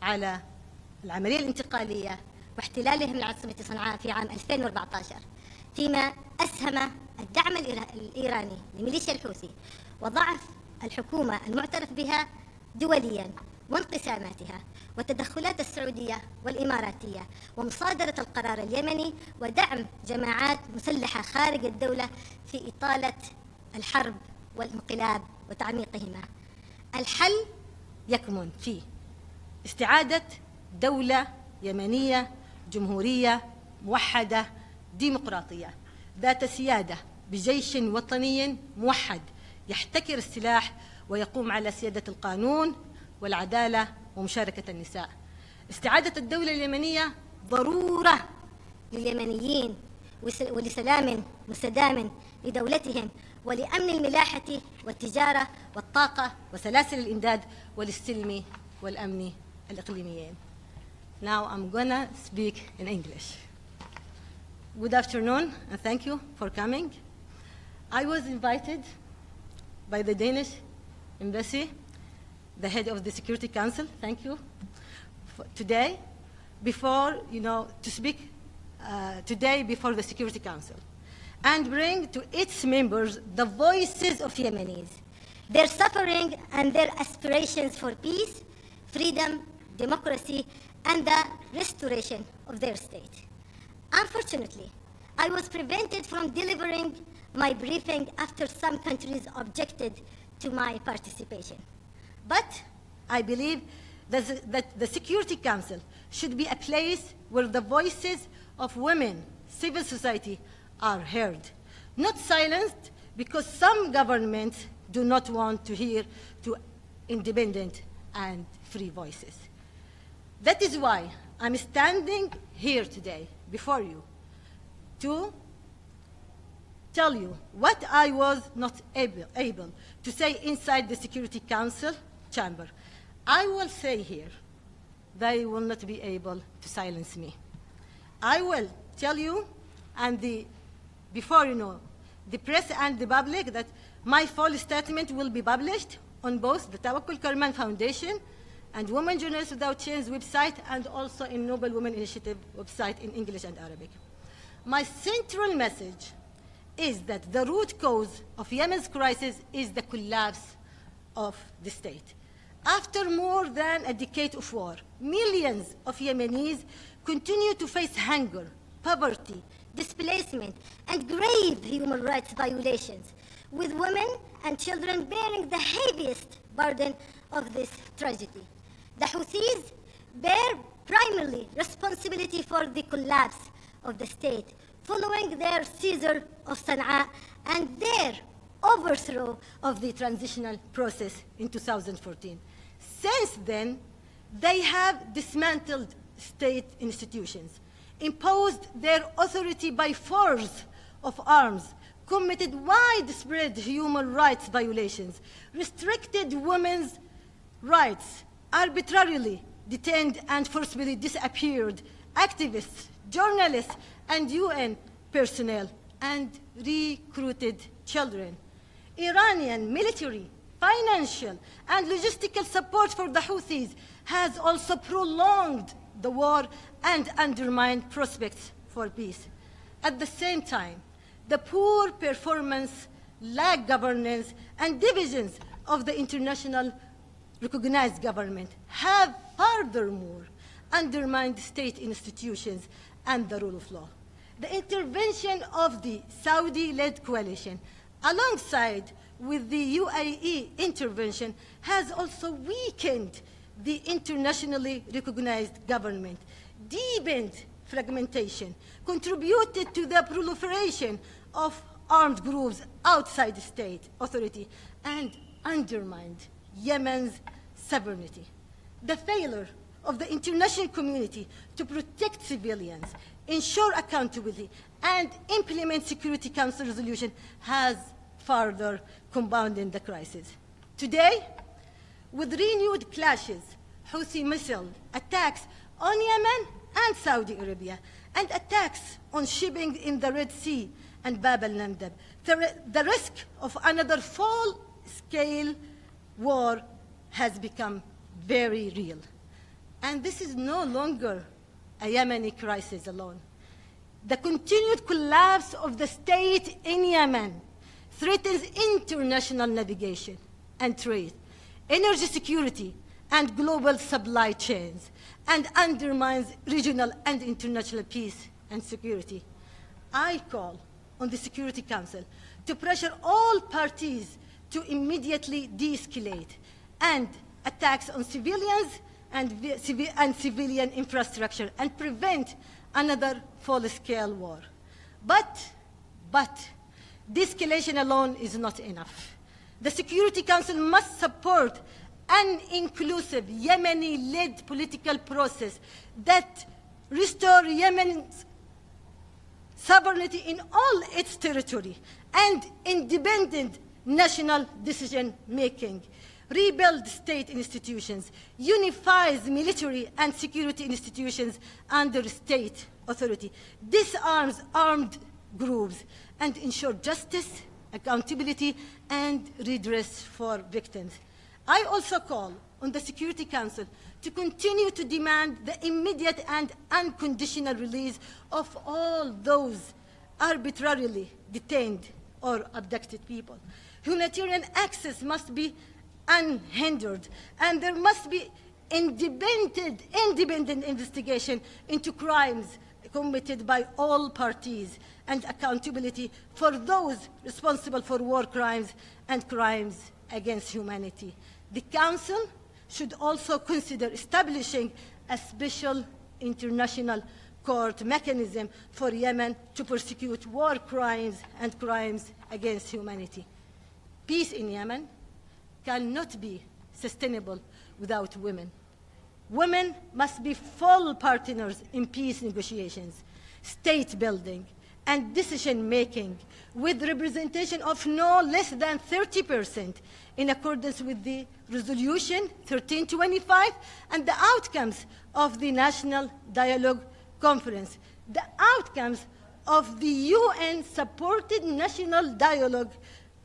على العملية الانتقالية واحتلالهم لعاصمة صنعاء في عام 2014، فيما أسهم الدعم الإيراني لميليشيا الحوثي وضعف الحكومة المعترف بها دولياً وانقساماتها والتدخلات السعودية والإماراتية ومصادرة القرار اليمني ودعم جماعات مسلحة خارج الدولة في إطالة الحرب والانقلاب وتعميقهما. الحل يكمن في استعادة دولة يمنية جمهورية موحدة ديمقراطية ذات سيادة بجيش وطني موحد يحتكر السلاح ويقوم على سيادة القانون والعدالة ومشاركة النساء. استعادة الدولة اليمنية ضرورة لليمنيين ولسلام مستدام لدولتهم ولأمن الملاحة والتجارة والطاقة وسلاسل الإمداد وللسلم والأمن الإقليميين. Now I'm gonna speak in English. Good afternoon and thank you for coming. I was invited by the Danish Embassy, the head of the Security Council, thank you, today to speak today before the Security Council and bring to its members the voices of Yemenis, their suffering and their aspirations for peace, freedom, democracy, and the restoration of their state. Unfortunately, I was prevented from delivering my briefing after some countries objected to my participation. But I believe that the Security Council should be a place where the voices of women, civil society are heard, not silenced because some governments do not want to hear to independent and free voices. That is why I'm standing here today before you to tell you what I was not able to say inside the Security Council chamber. I will say here, they will not be able to silence me. I will tell you, and before the press and the public, that my full statement will be published on both the Ltawakul Kərman Foundation and Women Journalists Without Chains website, and also in Noble Women Initiative website in English and Arabic. My central message is that the root cause of Yemen's crisis is the collapse of the state. After more than a decade of war, millions of Yemenis continue to face hunger, poverty, displacement, and grave human rights violations, with women and children bearing the heaviest burden of this tragedy. The Houthis bear primarily responsibility for the collapse of the state, following their seizure of Sana'a and their overthrow of the transitional process in 2014. Since then, they have dismantled state institutions, imposed their authority by force of arms, committed widespread human rights violations, restricted women's rights, arbitrarily detained and forcibly disappeared activists, journalists, and UN personnel, and recruited children. Iranian military, financial, and logistical support for the Houthis has also prolonged the war and undermined prospects for peace. At the same time, the poor performance, lack governance, and divisions of the international recognized government have furthermore undermined state institutions and the rule of law. The intervention of the Saudi-led coalition, alongside with the UAE intervention, has also weakened the internationally recognized government, deepened fragmentation, contributed to the proliferation of armed groups outside the state authority, and undermined Yemen's sovereignty. The failure of the international community to protect civilians, ensure accountability, and implement Security Council resolution has further compounded the crisis. Today, with renewed clashes, Houthi missile attacks on Yemen and Saudi Arabia, and attacks on shipping in the Red Sea and Bab al-Mandab, the risk of another full-scale war has become very real. And this is no longer a Yemeni crisis alone. The continued collapse of the state in Yemen threatens international navigation and trade, energy security, and global supply chains, and undermines regional and international peace and security. I call on the Security Council to pressure all parties to immediately de-escalate and attacks on civilians and civilian infrastructure and prevent another full-scale war. But de-escalation alone is not enough. The Security Council must support an inclusive Yemeni-led political process that restore Yemen's sovereignty in all its territory and independent national decision-making, rebuild state institutions, unifies military and security institutions under state authority, disarms armed groups, and ensure justice, accountability, and redress for victims. I also call on the Security Council to continue to demand the immediate and unconditional release of all those arbitrarily detained or abducted people. Humanitarian access must be unhindered, and there must be independent investigation into crimes committed by all parties and accountability for those responsible for war crimes and crimes against humanity. The Council should also consider establishing a special international court mechanism for Yemen to prosecute war crimes and crimes against humanity. Peace in Yemen cannot be sustainable without women. Women must be full partners in peace negotiations, state building, and decision-making, with representation of no less than 30% in accordance with the Resolution 1325 and the outcomes of the National Dialogue Conference. The outcomes of the UN-supported National Dialogue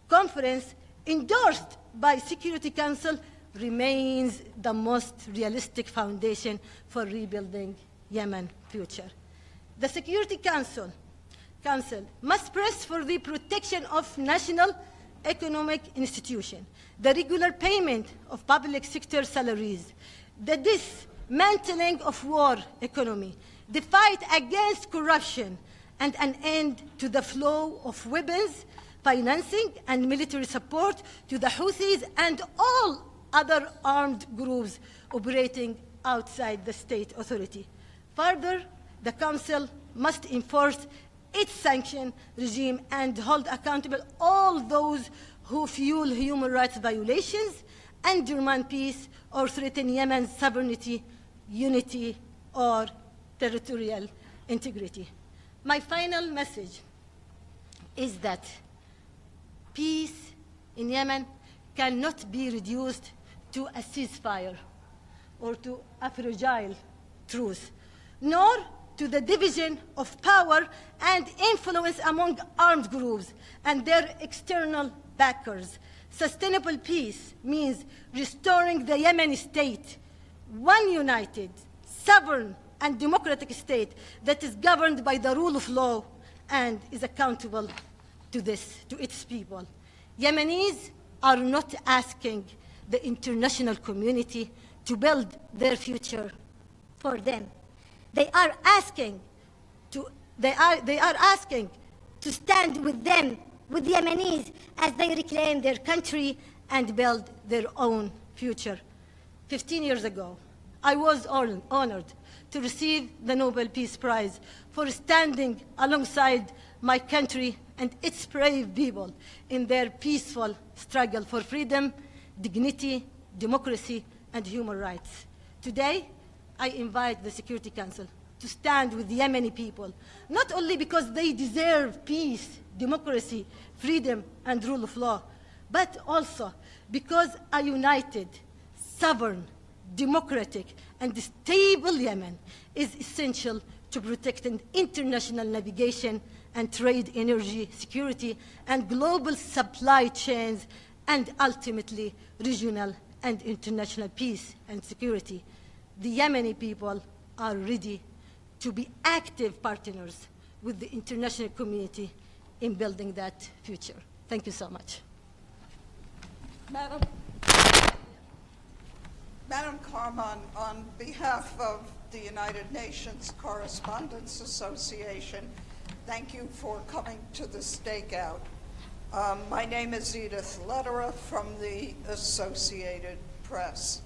Conference endorsed by Security Council remains the most realistic foundation for rebuilding Yemen's future. The Security Council must press for the protection of national economic institutions, the regular payment of public sector salaries, the dismantling of war economy, the fight against corruption, and an end to the flow of weapons, financing, and military support to the Houthis and all other armed groups operating outside the state authority. Further, the Council must enforce its sanction regime and hold accountable all those who fuel human rights violations, undermine peace, or threaten Yemen's sovereignty, unity, or territorial integrity. My final message is that peace in Yemen cannot be reduced to a ceasefire or to a fragile truce, nor to the division of power and influence among armed groups and their external backers. Sustainable peace means restoring the Yemeni state, one united, sovereign, and democratic state that is governed by the rule of law and is accountable to its people. Yemenis are not asking the international community to build their future for them. They are asking to stand with them, with Yemenis, as they reclaim their country and build their own future. 15 years ago, I was honored to receive the Nobel Peace Prize for standing alongside my country and its brave people in their peaceful struggle for freedom, dignity, democracy, and human rights. Today, I invite the Security Council to stand with the Yemeni people, not only because they deserve peace, democracy, freedom, and rule of law, but also because a united, sovereign, democratic, and stable Yemen is essential to protecting international navigation and trade, energy, security, and global supply chains, and ultimately regional and international peace and security. the Yemeni people are ready to be active partners with the international community in building that future. Thank you so much. Madam Karaman, on behalf of the United Nations Correspondents Association, thank you for coming to the stakeout. My name is Edith Lederer from the Associated Press.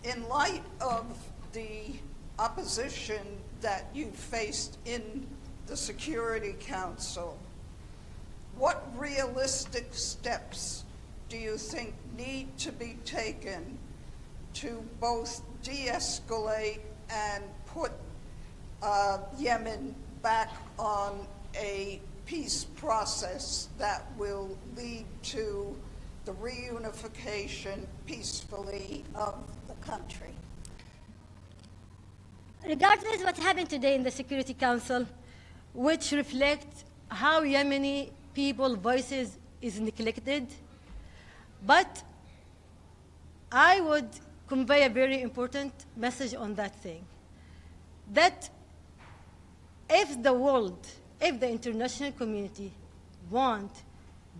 In light of the opposition that you faced in the Security Council, what realistic steps do you think need to be taken to both de-escalate and put Yemen back on a peace process that will lead to the reunification peacefully of the country? Regardless of what happened today in the Security Council, which reflects how Yemeni people's voices is neglected, but I would convey a very important message on that thing, that if the world, if the international community want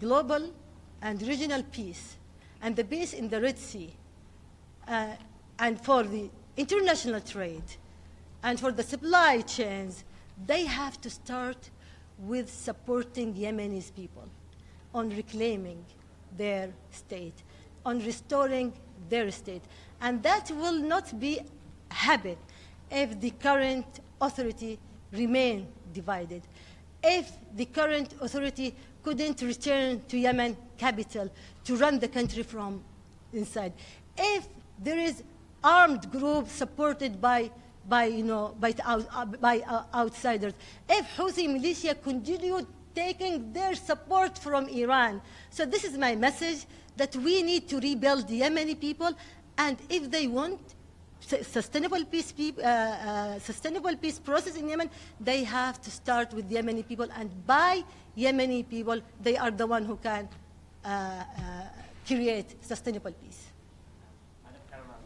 global and regional peace, and the peace in the Red Sea, and for the international trade, and for the supply chains, they have to start with supporting Yemeni people on reclaiming their state, on restoring their state. And that will not be happen if the current authority remain divided. If the current authority couldn't return to Yemen capital to run the country from inside. If there is armed group supported by outsiders. If Houthi militia continue taking their support from Iran. So this is my message, that we need to rebuild the Yemeni people, and if they want sustainable peace process in Yemen, they have to start with the Yemeni people, and by Yemeni people, they are the one who can create sustainable peace.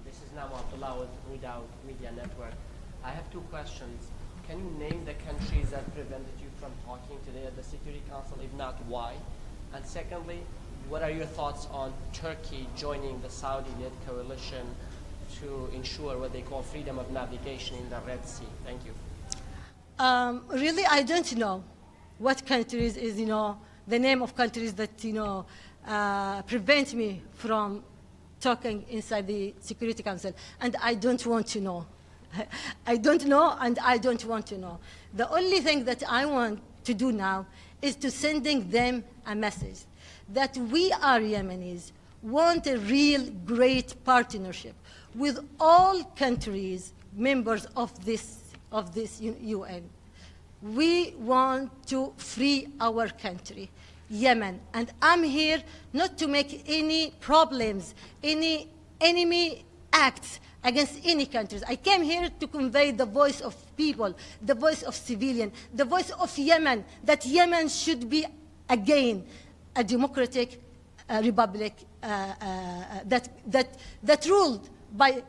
This is Nama Abdullah with Redoubt Media Network. I have two questions. Can you name the countries that prevented you from talking today at the Security Council? If not, why? And secondly, what are your thoughts on Turkey joining the Saudi-led coalition to ensure what they call freedom of navigation in the Red Sea? Thank you. Really, I don't know what countries is, the name of countries that, prevent me from talking inside the Security Council, and I don't want to know. I don't know, and I don't want to know. The only thing that I want to do now is to sending them a message that we are Yemenis want a real great partnership with all countries members of this UN. We want to free our country, Yemen, and I'm here not to make any problems, any enemy acts against any countries. I came here to convey the voice of people, the voice of civilians, the voice of Yemen, that Yemen should be again a democratic republic that ruled by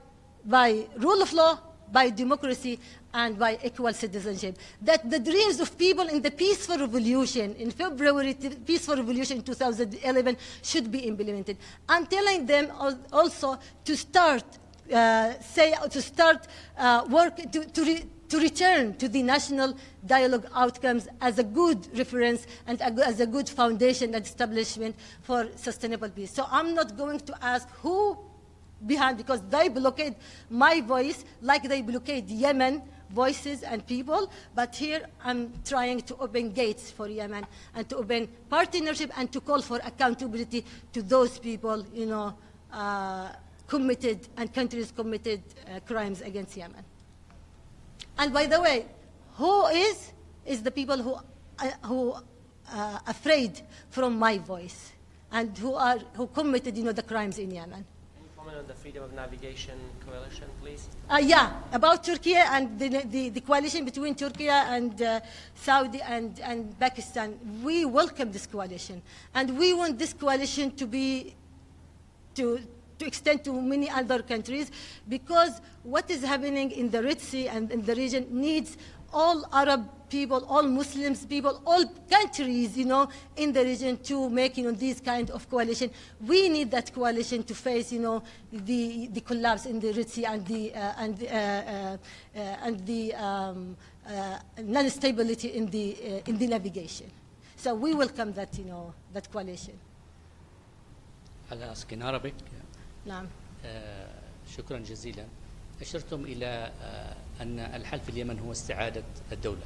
rule of law, by democracy, and by equal citizenship. That the dreams of people in the peaceful revolution, in February, peaceful revolution in 2011, should be implemented. I'm telling them also to start to return to the national dialogue outcomes as a good reference and as a good foundation and establishment for sustainable peace. So I'm not going to ask who behind, because they blockade my voice like they blockade Yemen voices and people, but here I'm trying to open gates for Yemen and to open partnership and to call for accountability to those people, committed and countries committed crimes against Yemen. And by the way, who is the people who afraid from my voice and who committed the crimes in Yemen? Can you comment on the freedom of navigation coalition, please? Yeah, about Turkey and the coalition between Turkey and Saudi and Pakistan. We welcome this coalition, and we want this coalition to to extend to many other countries, because what is happening in the Red Sea and in the region needs all Arab people, all Muslims people, all countries, in the region to make, these kind of coalition. We need that coalition to face, the collapse in the Red Sea and the non-stability in the navigation. So we welcome that, that coalition. I'll ask in Arabic. نعم. شكرا جزيلا. أشرتم إلى أن الحل في اليمن هو استعادة الدولة.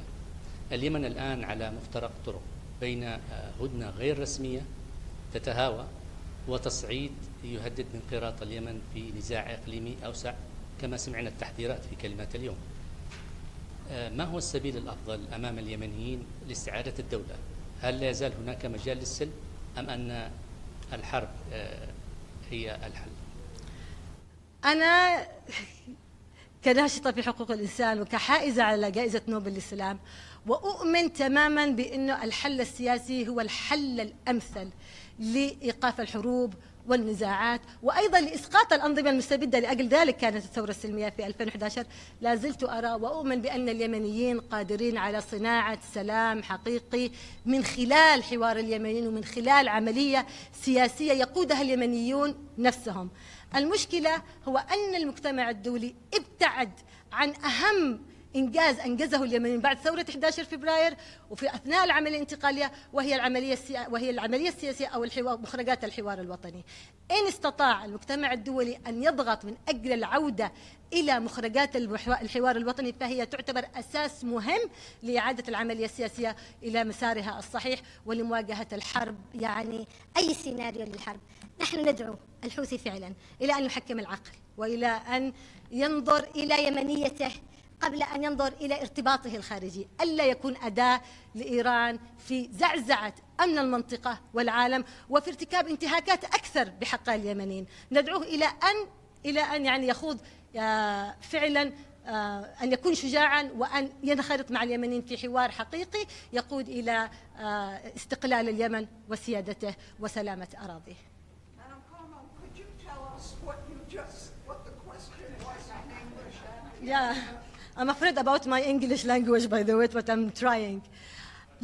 اليمن الآن على مفترق طرق بين هدنة غير رسمية تتهاوى وتصعيد يهدد بانقراض اليمن في نزاع إقليمي أوسع كما سمعنا التحذيرات في كلمات اليوم. ما هو السبيل الأفضل أمام اليمنيين لاستعادة الدولة؟ هل لا يزال هناك مجال للسلم أم أن الحرب هي الحل؟ أنا كناشطة في حقوق الإنسان وكحائزة على جائزة نوبل للسلام، وأؤمن تماما بأن الحل السياسي هو الحل الأمثل لإيقاف الحروب والنزاعات، وأيضا لإسقاط الأنظمة المستبدة. لأجل ذلك كانت الثورة السلمية في 2011. لا زلت أرى وأؤمن بأن اليمنيين قادرين على صناعة سلام حقيقي من خلال حوار اليمنيين ومن خلال عملية سياسية يقودها اليمنيون نفسهم. المشكلة هو أن المجتمع الدولي ابتعد عن أهم إنجاز أنجزه اليمنيين بعد ثورة 11 فبراير وفي أثناء العملية الانتقالية، وهي العملية السياسية أو مخرجات الحوار الوطني. إن استطاع المجتمع الدولي أن يضغط من أجل العودة إلى مخرجات الحوار الوطني، فهي تعتبر أساس مهم لإعادة العملية السياسية إلى مسارها الصحيح ولمواجهة الحرب، يعني أي سيناريو للحرب. نحن ندعو الحوثي فعلا إلى أن يحكم العقل وإلى أن ينظر إلى يمنيته قبل أن ينظر إلى ارتباطه الخارجي، ألا يكون أداة لإيران في زعزعة أمن المنطقة والعالم وفي ارتكاب انتهاكات أكثر بحق اليمنيين. ندعوه إلى أن يعني يخوض فعلا أن يكون شجاعا وأن ينخرط مع اليمنيين في حوار حقيقي يقود إلى استقلال اليمن وسيادته وسلامة أراضيه. Could you tell us what the question was in English? Yeah, I'm afraid about my English language, by the way, but I'm trying.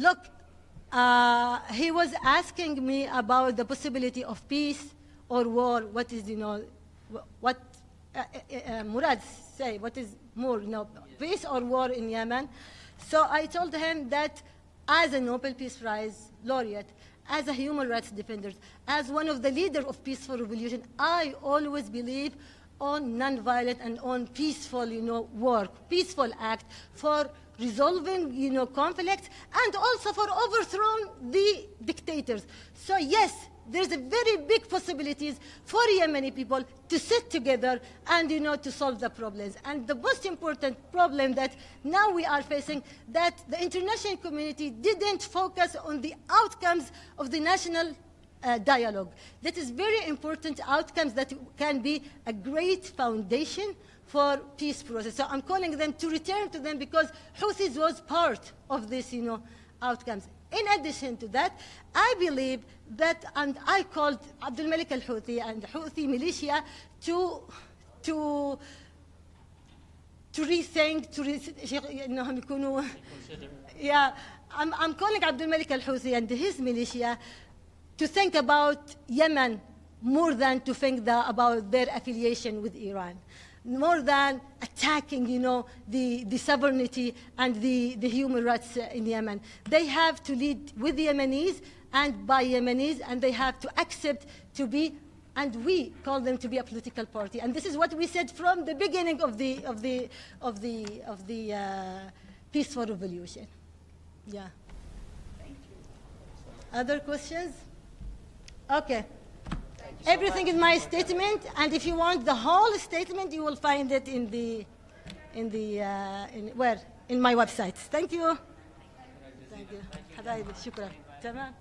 Look, he was asking me about the possibility of peace or war. What is, what Murad say? What is more, peace or war in Yemen? So I told him that as a Nobel Peace Prize laureate, as a human rights defender, as one of the leaders of peaceful revolution, I always believe on non-violent and on peaceful, work, peaceful act for resolving, conflicts and also for overthrowing the dictators. So yes, there's a very big possibilities for Yemeni people to sit together and, to solve the problems. And the most important problem that now we are facing, that the international community didn't focus on the outcomes of the national dialogue. That is very important outcomes that can be a great foundation for peace process. So I'm calling them to return to them because Houthis was part of this, outcomes. In addition to that, I believe that, and I called Abdul Malik al-Houthi and Houthi militia to rethink, yeah, I'm calling Abdul Malik al-Houthi and his militia to think about Yemen more than to think about their affiliation with Iran, more than attacking, the sovereignty and the human rights in Yemen. They have to lead with the Yemenis and by Yemenis, and they have to accept to be, and we call them to be a political party. And this is what we said from the beginning of the peaceful revolution. Yeah. Thank you. Other questions? Okay. Everything is my statement, and if you want the whole statement, you will find it in my website. Thank you. Thank you. حبايبي شكرا. تمام.